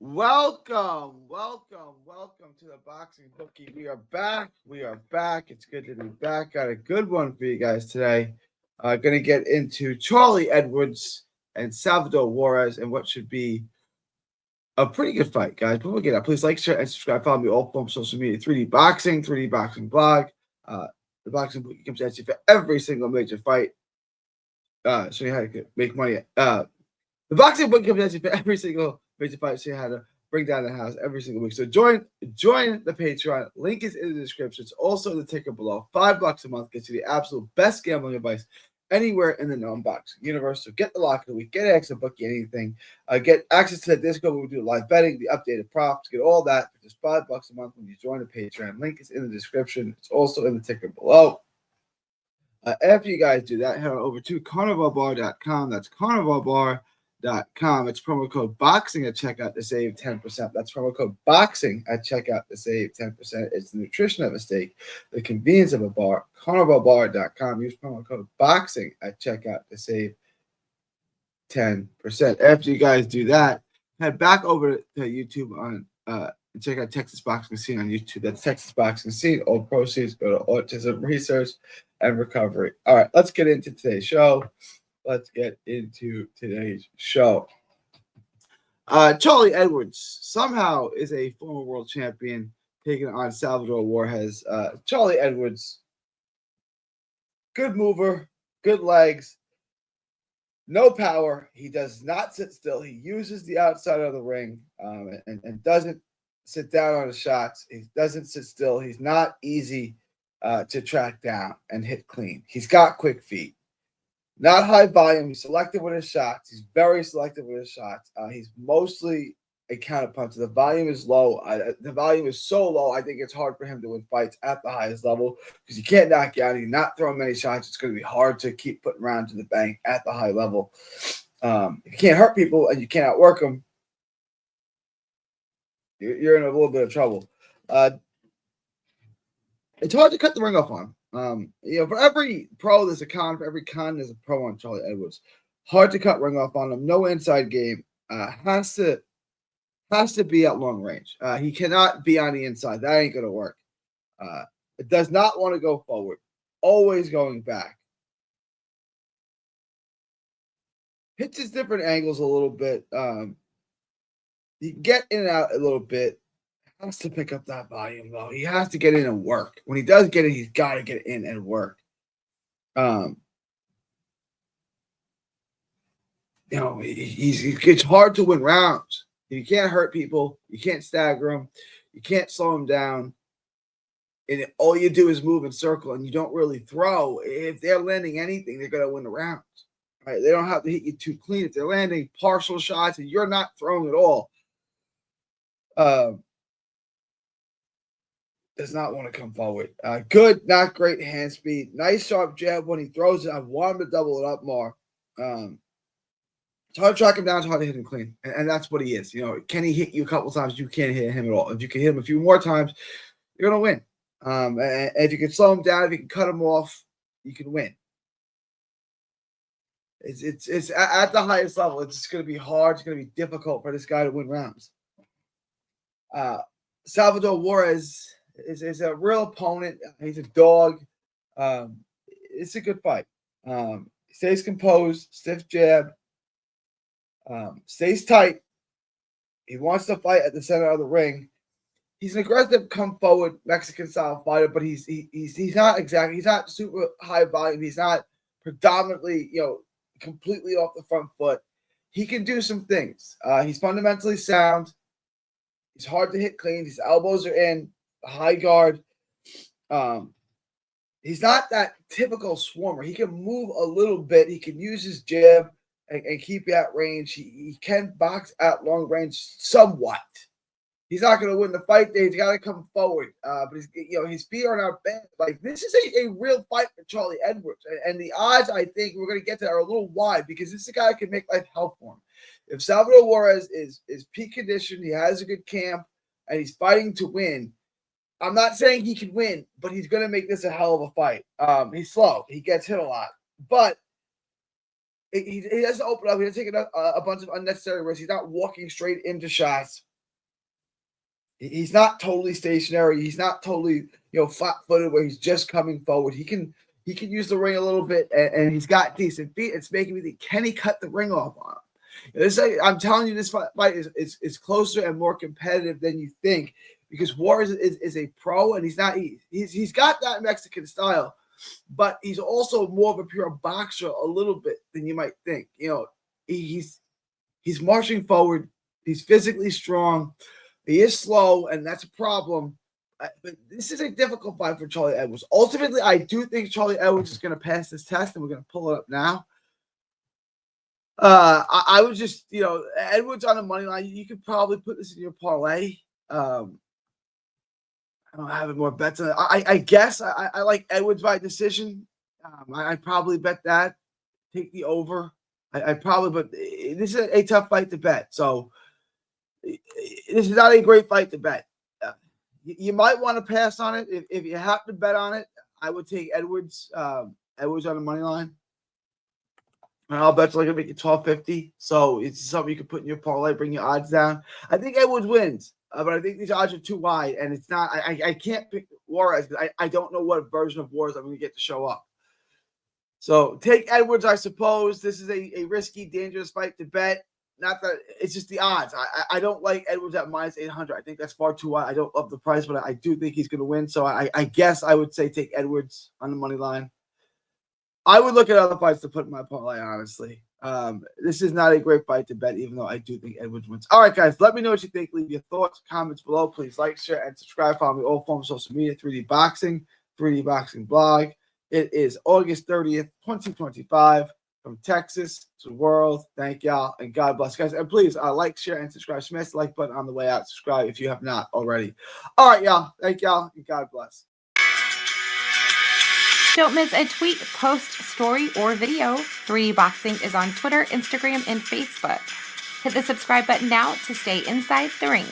Welcome to the Boxing Bookie. We are back. We are back. It's good to be back. Got a good one for you guys today. Going to get into Charlie Edwards and Salvadore Juarez and what should be a pretty good fight, guys. Before we get up, please like, share, and subscribe. Follow me all from social media. 3D Boxing, 3D Boxing Blog. The Boxing Bookie comes at you for every single major fight. Show you how to make money. The Boxing Bookie comes at you for every single major fight. Show you how to bring down the house every single week. So join the Patreon. Link is in the description. It's also in the ticker below. $5 a month gets you the absolute best gambling advice anywhere in the non-boxing universe. So get the lock of the week, get access to Bookie anything, get access to the Discord where we do live betting, the updated props, get all that for just $5 a month when you join the Patreon. Link is in the description. It's also in the ticker below. After you guys do that, head on over to carnivalbar.com. That's carnivalbar.com. It's promo code BOXING at checkout to save 10%. That's promo code BOXING at checkout to save 10%. It's the nutrition of a steak, the convenience of a bar. Carnivalbar.com. Use promo code BOXING at checkout to save 10%. After you guys do that, head back over to YouTube and check out Texas Boxing Scene on YouTube. That's Texas Boxing Scene. All proceeds go to autism research and recovery. All right, let's get into today's show. Charlie Edwards somehow is a former world champion taking on Salvadore Juarez. Charlie Edwards, good mover, good legs, no power. He does not sit still. He uses the outside of the ring and doesn't sit down on his shots. He doesn't sit still. He's not easy to track down and hit clean. He's got quick feet. Not high volume. He's selective with his shots. He's very selective with his shots. He's mostly a counterpuncher. The volume is low. The volume is so low, I think it's hard for him to win fights at the highest level because you can't knock you out. You're not throwing many shots. It's going to be hard to keep putting rounds to the bank at the high level. If you can't hurt people and you can't outwork them, you're in a little bit of trouble. It's hard to cut the ring off on. For every pro, there's a con. For every con, there's a pro on Charlie Edwards. Hard to cut ring off on him. No inside game. Has to be at long range. He cannot be on the inside. That ain't gonna work. It does not want to go forward. Always going back. Hits his different angles a little bit. He can get in and out a little bit. Has to pick up that volume though. He has to get in and work. When he does get in, he's got to get in and work. It's hard to win rounds. You can't hurt people. You can't stagger them. You can't slow them down. And all you do is move and circle, and you don't really throw. If they're landing anything, they're gonna win the rounds. Right? They don't have to hit you too clean. If they're landing partial shots and you're not throwing at all, does not want to come forward. Good, not great hand speed. Nice sharp jab when he throws it. I want him to double it up more. It's hard to track him down. It's hard to hit him clean. And that's what he is. Can he hit you a couple times? You can't hit him at all. If you can hit him a few more times, you're going to win. And if you can slow him down, if you can cut him off, you can win. It's at the highest level. It's going to be hard. It's going to be difficult for this guy to win rounds. Salvadore Juarez is a real opponent. He's a dog. It's a good fight. Stays composed, stiff jab. Stays tight. He wants to fight at the center of the ring. He's an aggressive, come forward Mexican style fighter, but he's not super high volume. He's not predominantly, completely off the front foot. He can do some things. He's fundamentally sound. He's hard to hit clean. His elbows are in. High guard. He's not that typical swarmer. He can move a little bit. He can use his jab and keep you at range. He can box at long range somewhat. He's not going to win the fight. He's got to come forward. But his feet are not bad. Like, this is a real fight for Charlie Edwards. And the odds, I think, we're going to get to are a little wide because this is a guy who can make life hell for him. If Salvadore Juarez is peak condition, he has a good camp, and he's fighting to win, I'm not saying he can win, but he's going to make this a hell of a fight. He's slow. He gets hit a lot. But he doesn't open up. He doesn't take a bunch of unnecessary risks. He's not walking straight into shots. He's not totally stationary. He's not totally, flat-footed where he's just coming forward. He can use the ring a little bit, and he's got decent feet. It's making me think, can he cut the ring off on him? I'm telling you, this fight is closer and more competitive than you think, because Juarez is a pro, and he's got that Mexican style, but he's also more of a pure boxer a little bit than you might think. He's marching forward. He's physically strong. He is slow, and that's a problem. But this is a difficult fight for Charlie Edwards. Ultimately, I do think Charlie Edwards is going to pass this test, and we're going to pull it up now. I would just, Edwards on the money line. You could probably put this in your parlay. I don't have any more bets on it. I guess I like Edwards by decision. I probably bet that. Take the over. I probably, but this is a tough fight to bet. So this is not a great fight to bet. You might want to pass on it. If you have to bet on it, I would take Edwards. Edwards on the money line. And I'll bet you like make it $12.50. So it's something you can put in your parlay, bring your odds down. I think Edwards wins, but I think these odds are too wide, and it's not. I can't pick Juarez because I don't know what version of Juarez I'm going to get to show up. So take Edwards, I suppose. This is a risky, dangerous fight to bet. Not that it's just the odds. I don't like Edwards at minus 800. I think that's far too wide. I don't love the price, but I do think he's going to win. So I guess I would say take Edwards on the money line. I would look at other fights to put in my parlay, honestly. This is not a great fight to bet, even though I do think Edwards wins. All right, guys, let me know what you think. Leave your thoughts, comments below. Please like, share, and subscribe. Follow me all forms of social media, 3D Boxing, 3D Boxing blog. It is August 30th, 2025. From Texas to the world. Thank y'all, and God bless, guys. And please like, share, and subscribe. Smash the like button on the way out. Subscribe if you have not already. All right, y'all. Thank y'all, and God bless. Don't miss a tweet, post, story, or video. 3D Boxing is on Twitter, Instagram, and Facebook. Hit the subscribe button now to stay inside the ring.